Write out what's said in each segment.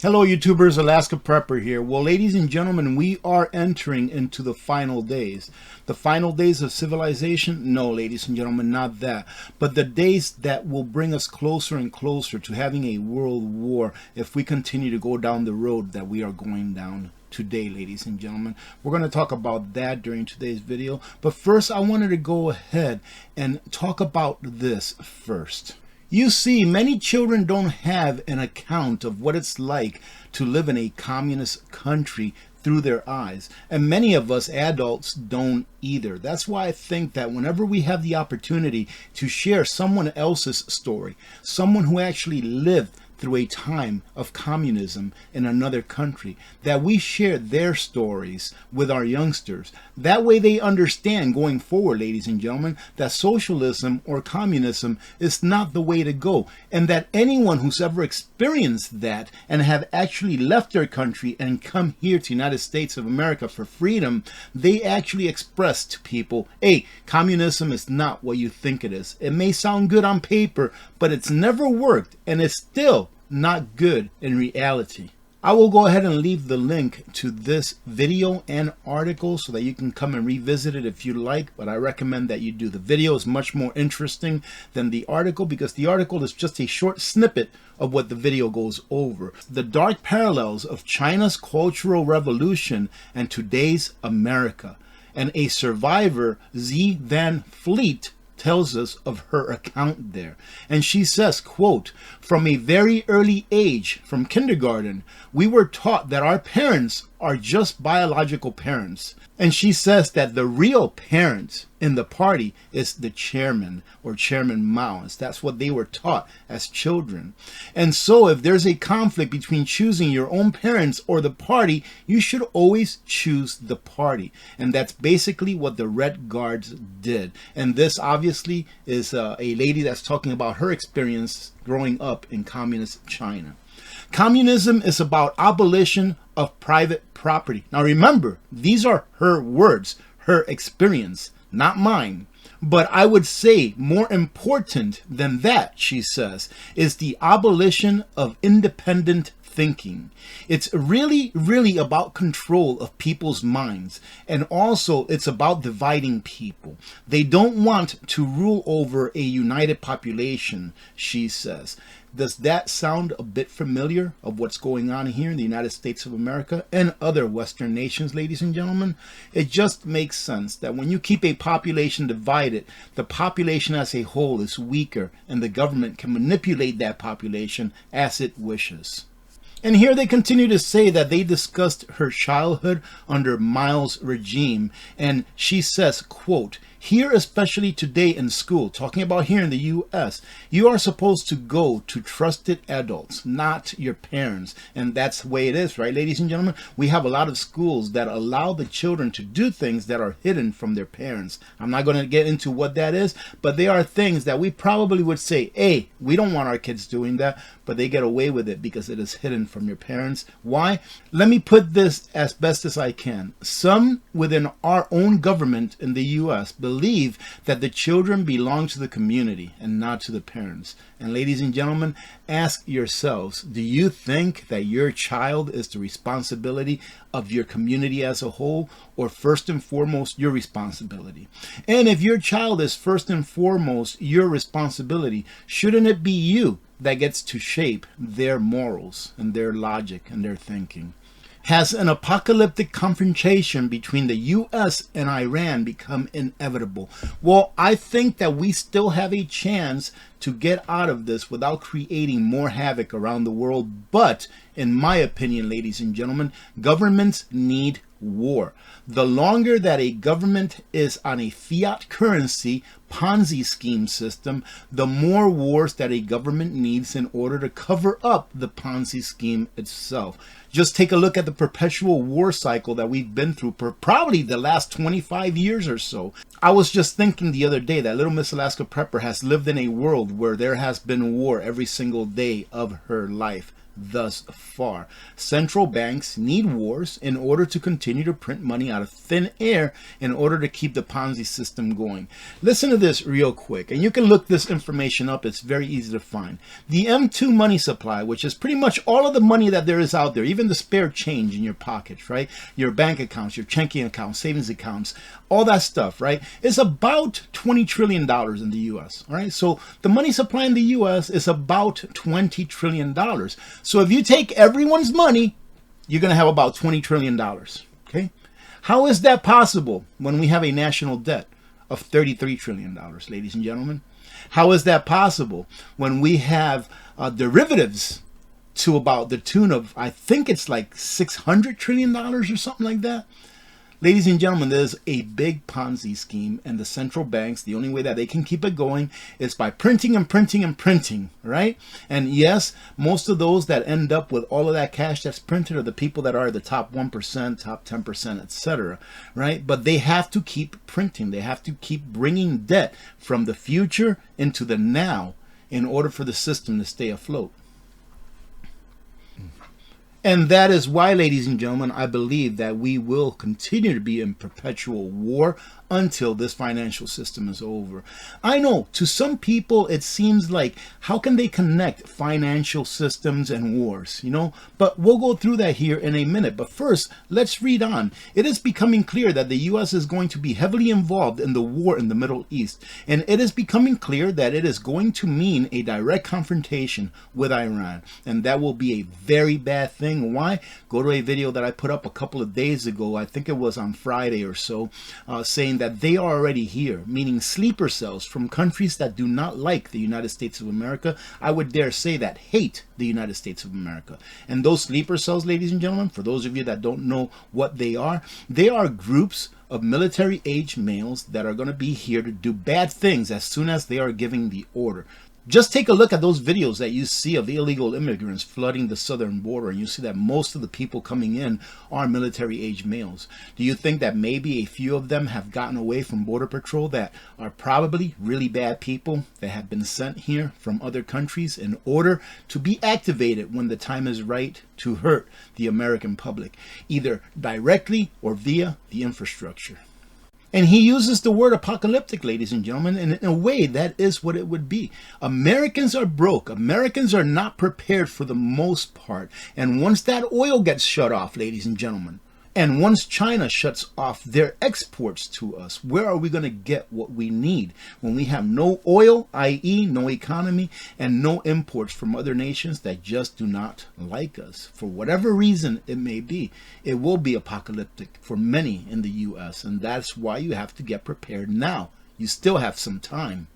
Hello YouTubers, Alaska Prepper here. Well, ladies and gentlemen, we are entering into the final days. The final days of civilization? No, ladies and gentlemen, not that. But the days that will bring us closer and closer to having a world war if we continue to go down the road that we are going down today, ladies and gentlemen. We're going to talk about that during today's video. But first, I wanted to go ahead and talk about this first. You see, many children don't have an account of what it's like to live in a communist country through their eyes. And many of us adults don't either. That's why I think that whenever we have the opportunity to share someone else's story, someone who actually lived through a time of communism in another country, that we share their stories with our youngsters. That way they understand going forward, ladies and gentlemen, that socialism or communism is not the way to go. And that anyone who's ever experienced that and have actually left their country and come here to the United States of America for freedom, they actually express to people, hey, communism is not what you think it is. It may sound good on paper, but it's never worked, and it's still not good in reality. I will go ahead and leave the link to this video and article so that you can come and revisit it if you like, but I recommend that you do. The video is much more interesting than the article because the article is just a short snippet of what the video goes over. The dark parallels of China's Cultural Revolution and today's America. And a survivor, Z Van Fleet, tells us of her account there. And she says, quote, "From a very early age, from kindergarten, we were taught that our parents are just biological parents." And she says that the real parent in the party is the chairman or Chairman Mao. That's what they were taught as children. And so if there's a conflict between choosing your own parents or the party, you should always choose the party. And that's basically what the Red Guards did. And this obviously is a lady that's talking about her experience growing up in communist China. Communism is about abolition of private property. Now remember, these are her words, her experience, not mine. But I would say more important than that, she says, is the abolition of independent thinking. It's really about control of people's minds, and also it's about dividing people. They don't want to rule over a united population, she says. Does that sound a bit familiar of what's going on here in the United States of America and other Western nations, ladies and gentlemen? It just makes sense that when you keep a population divided, the population as a whole is weaker, and the government can manipulate that population as it wishes. And here they continue to say that they discussed her childhood under Mao's regime. And she says, quote, "Here, especially today in school," talking about here in the U.S., "you are supposed to go to trusted adults, not your parents." And that's the way it is, right, ladies and gentlemen? We have a lot of schools that allow the children to do things that are hidden from their parents. I'm not going to get into what that is, but they are things that we probably would say, hey, we don't want our kids doing that, but they get away with it because it is hidden from your parents. Why? Let me put this as best as I can. Some within our own government in the U.S. believe that the children belong to the community and not to the parents. And ladies and gentlemen, ask yourselves, do you think that your child is the responsibility of your community as a whole, or first and foremost your responsibility? And if your child is first and foremost your responsibility, shouldn't it be you that gets to shape their morals and their logic and their thinking? Has an apocalyptic confrontation between the U.S. and Iran become inevitable? Well, I think that we still have a chance to get out of this without creating more havoc around the world. But in my opinion, ladies and gentlemen, governments need war. The longer that a government is on a fiat currency Ponzi scheme system, the more wars that a government needs in order to cover up the Ponzi scheme itself. Just take a look at the perpetual war cycle that we've been through for probably the last 25 years or so. I was just thinking the other day that little Miss Alaska Prepper has lived in a world where there has been war every single day of her life. thus far. Central banks need wars in order to continue to print money out of thin air in order to keep the Ponzi system going. Listen to this real quick, and you can look this information up. It's very easy to find. The M2 money supply, which is pretty much all of the money that there is out there, even the spare change in your pockets, right? Your bank accounts, your checking accounts, savings accounts, all that stuff, right? Is about $20 trillion in the U.S., all right? So the money supply in the U.S. is about $20 trillion. So if you take everyone's money, you're going to have about $20 trillion, okay? How is that possible when we have a national debt of $33 trillion, ladies and gentlemen? How is that possible when we have derivatives to about the tune of, I think it's like $600 trillion or something like that? Ladies and gentlemen, there's a big Ponzi scheme, and the central banks, the only way that they can keep it going is by printing and printing and printing, right? And yes, most of those that end up with all of that cash that's printed are the people that are the top 1%, top 10%, etc., right? But they have to keep printing. They have to keep bringing debt from the future into the now in order for the system to stay afloat. And that is why, ladies and gentlemen, I believe that we will continue to be in perpetual war until this financial system is over. I know to some people it seems like, how can they connect financial systems and wars, you know? But we'll go through that here in a minute. But first, let's read on. It is becoming clear that the U.S. is going to be heavily involved in the war in the Middle East. And it is becoming clear that it is going to mean a direct confrontation with Iran. And that will be a very bad thing. Why? Go to a video that I put up a couple of days ago, I think it was on Friday or so, saying that they are already here, meaning sleeper cells from countries that do not like the United States of America. I would dare say that hate the United States of America. And those sleeper cells, ladies and gentlemen, for those of you that don't know what they are groups of military-age males that are going to be here to do bad things as soon as they are giving the order. Just take a look at those videos that you see of illegal immigrants flooding the southern border, and you see that most of the people coming in are military-age males. Do you think that maybe a few of them have gotten away from Border Patrol that are probably really bad people that have been sent here from other countries in order to be activated when the time is right to hurt the American public, either directly or via the infrastructure? And he uses the word apocalyptic, ladies and gentlemen, and in a way that is what it would be. Americans are broke. Americans are not prepared for the most part. And once that oil gets shut off, ladies and gentlemen, and once China shuts off their exports to us, where are we going to get what we need when we have no oil, i.e. no economy, and no imports from other nations that just do not like us? For whatever reason it may be, it will be apocalyptic for many in the U.S., and that's why you have to get prepared now. You still have some time.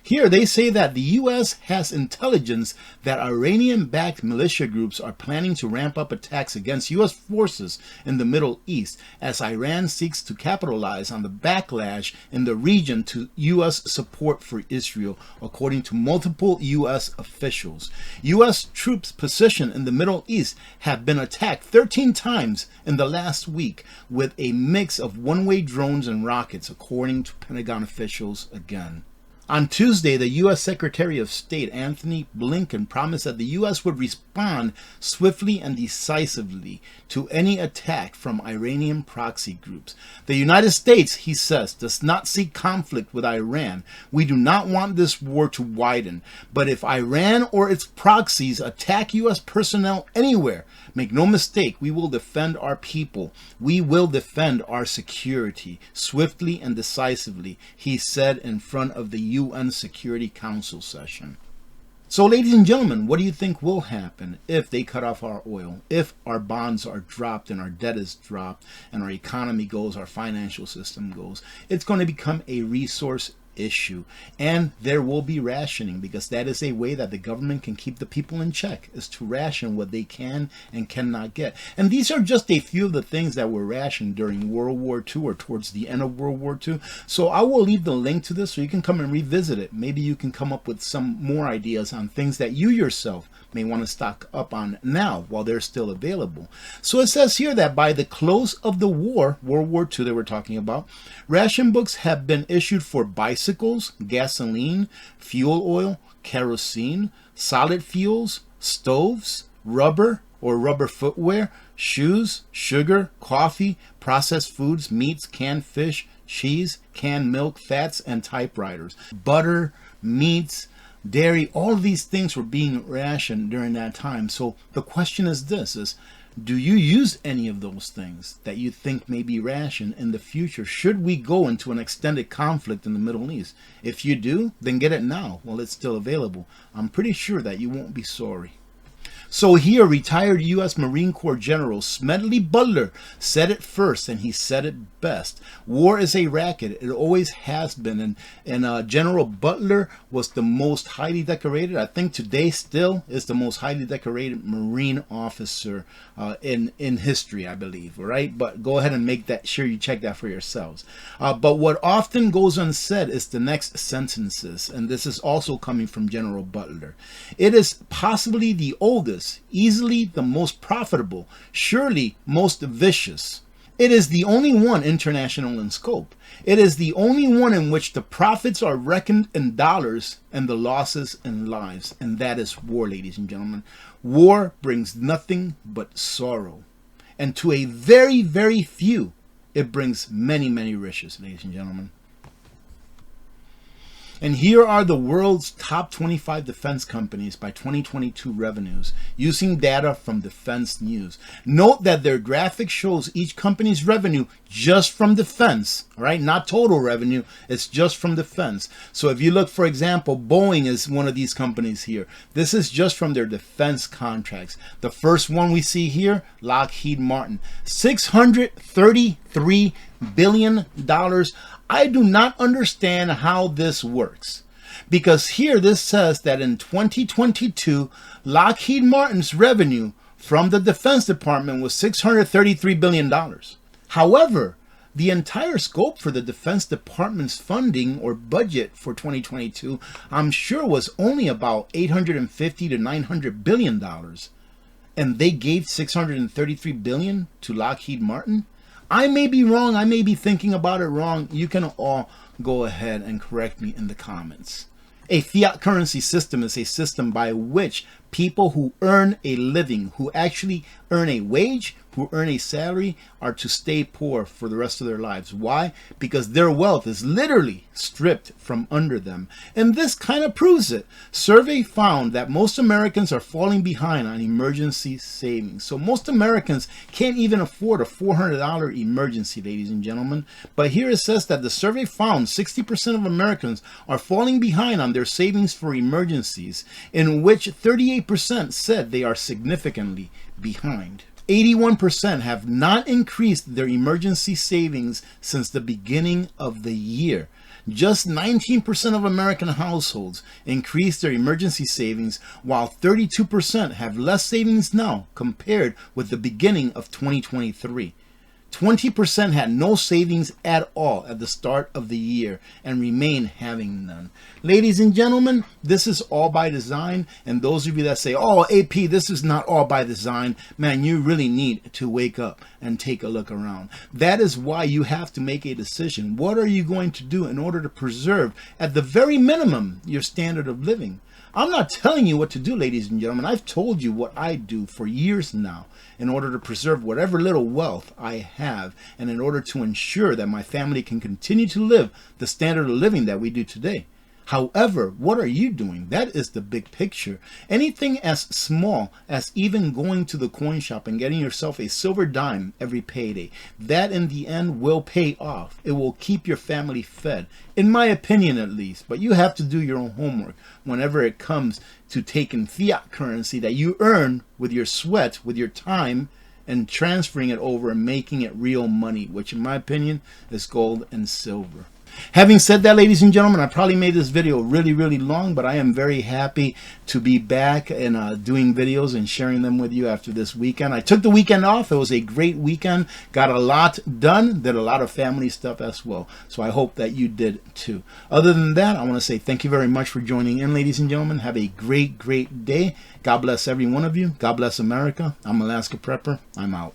Here they say that the U.S. has intelligence that Iranian-backed militia groups are planning to ramp up attacks against U.S. forces in the Middle East as Iran seeks to capitalize on the backlash in the region to U.S. support for Israel, according to multiple U.S. officials. U.S. troops positioned in the Middle East have been attacked 13 times in the last week with a mix of one-way drones and rockets, according to Pentagon officials again. On Tuesday, the U.S. Secretary of State Antony Blinken promised that the U.S. would respond swiftly and decisively to any attack from Iranian proxy groups. The United States, he says, does not seek conflict with Iran. We do not want this war to widen. But if Iran or its proxies attack U.S. personnel anywhere, make no mistake, we will defend our people. We will defend our security swiftly and decisively, he said in front of the UN Security Council session. So, ladies and gentlemen, what do you think will happen if they cut off our oil, if our bonds are dropped and our debt is dropped and our economy goes, our financial system goes? It's going to become a resource issue, and there will be rationing, because that is a way that the government can keep the people in check, is to ration what they can and cannot get. And these are just a few of the things that were rationed during World War II or towards the end of World War II. So I will leave the link to this so you can come and revisit it. Maybe you can come up with some more ideas on things that you yourself may want to stock up on now while they're still available. So it says here that by the close of the war, World War II they were talking about, ration books have been issued for bicycles, gasoline, fuel oil, kerosene, solid fuels, stoves, rubber or rubber footwear, shoes, sugar, coffee, processed foods, meats, canned fish, cheese, canned milk, fats, and typewriters. Butter, meats, dairy, all of these things were being rationed during that time. So the question is this, do you use any of those things that you think may be rationed in the future should we go into an extended conflict in the Middle East? If you do, then get it now while it's still available. I'm pretty sure that you won't be sorry. So here, retired U.S. Marine Corps General Smedley Butler said it first, and he said it best. War is a racket. It always has been. And General Butler was the most highly decorated, I think today still is the most highly decorated Marine officer in history, I believe. All right? But go ahead and make that sure you check that for yourselves. But what often goes unsaid is the next sentences. And this is also coming from General Butler. It is possibly the oldest, easily the most profitable, surely most vicious. It is the only one international in scope. It is the only one in which the profits are reckoned in dollars and the losses in lives. And that is war, ladies and gentlemen. War brings nothing but sorrow. And to a very, very few, it brings many, many riches, ladies and gentlemen. And here are the world's top 25 defense companies by 2022 revenues using data from Defense News. Note that their graphic shows each company's revenue just from defense, all right? Not total revenue, it's just from defense. So if you look, for example, Boeing is one of these companies here. This is just from their defense contracts. The first one we see here, Lockheed Martin, $633 billion. I do not understand how this works, because here this says that in 2022, Lockheed Martin's revenue from the Defense Department was $633 billion. However, the entire scope for the Defense Department's funding or budget for 2022, I'm sure was only about $850 to $900 billion. And they gave $633 billion to Lockheed Martin? I may be wrong. I may be thinking about it wrong. You can all go ahead and correct me in the comments. A fiat currency system is a system by which people who earn a living, who actually earn a wage, who earn a salary, are to stay poor for the rest of their lives. Why? Because their wealth is literally stripped from under them. And this kind of proves it. Survey found that most Americans are falling behind on emergency savings. So most Americans can't even afford a $400 emergency, ladies and gentlemen. But here it says that the survey found 60% of Americans are falling behind on their savings for emergencies, in which 38% said they are significantly behind. 81% have not increased their emergency savings since the beginning of the year. Just 19% of American households increased their emergency savings, while 32% have less savings now compared with the beginning of 2023. 20% had no savings at all at the start of the year and remain having none. Ladies and gentlemen, this is all by design. And those of you that say, oh, AP, this is not all by design, man, you really need to wake up and take a look around. That is why you have to make a decision. What are you going to do in order to preserve, at the very minimum, your standard of living? I'm not telling you what to do, ladies and gentlemen. I've told you what I do for years now in order to preserve whatever little wealth I have, and in order to ensure that my family can continue to live the standard of living that we do today. However, what are you doing? That is the big picture. Anything as small as even going to the coin shop and getting yourself a silver dime every payday, that in the end will pay off. It will keep your family fed, in my opinion at least. But you have to do your own homework whenever it comes to taking fiat currency that you earn with your sweat, with your time, and transferring it over and making it real money, which in my opinion is gold and silver. Having said that, ladies and gentlemen, I probably made this video really, really long, but I am very happy to be back and doing videos and sharing them with you after this weekend. I took the weekend off. It was a great weekend. Got a lot done. Did a lot of family stuff as well. So I hope that you did too. Other than that, I want to say thank you very much for joining in, ladies and gentlemen. Have a great, great day. God bless every one of you. God bless America. I'm Alaska Prepper. I'm out.